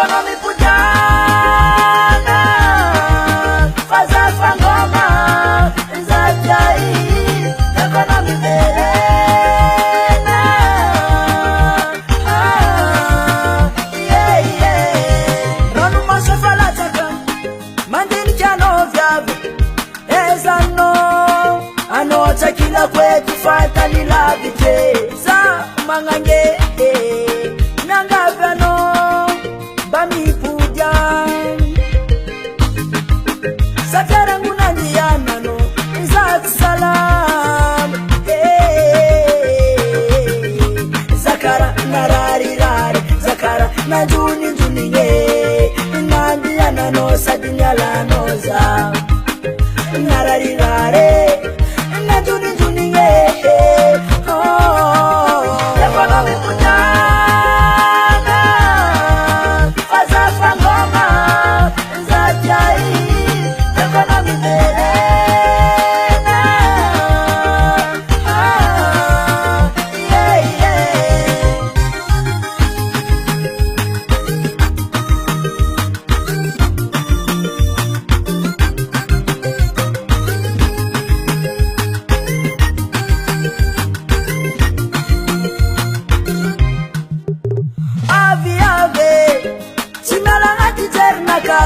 Economy pujana fazafa ngoma nzajai economy verena Ronu masafala taka mandini chano vyavu ezano ano chakila kwetu fata nilabite za mangange nangavano bami pujan sakara ngunandiana no izak salam zakara narari rari zakara najuni njuniye nandiana no sadinyala noza narari rari najuni njuniye economy pujana fazafa ngoma nzajai economy verena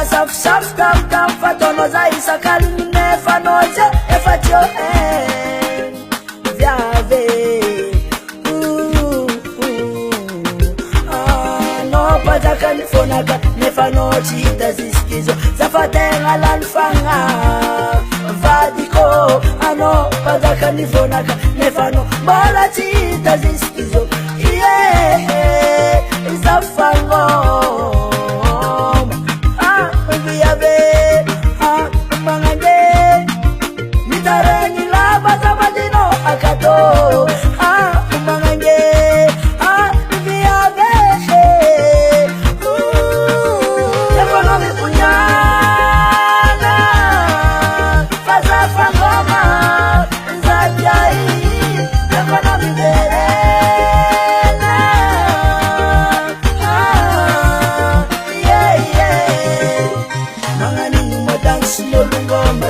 Saf saf tam tam fatono za isakali nefa noche efatio viave no paja kalifonaga nefa noche taziskizo zafatenga lanfanga vadiko ano paja kalifonaga nefa no bola chita ziskizo zafango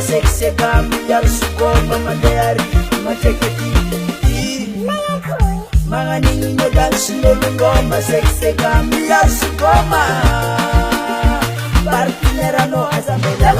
Sexy gami yar sugoma mandari macheketi mangani no dance no ngoma sexy gami yar sugoma partinera no azambela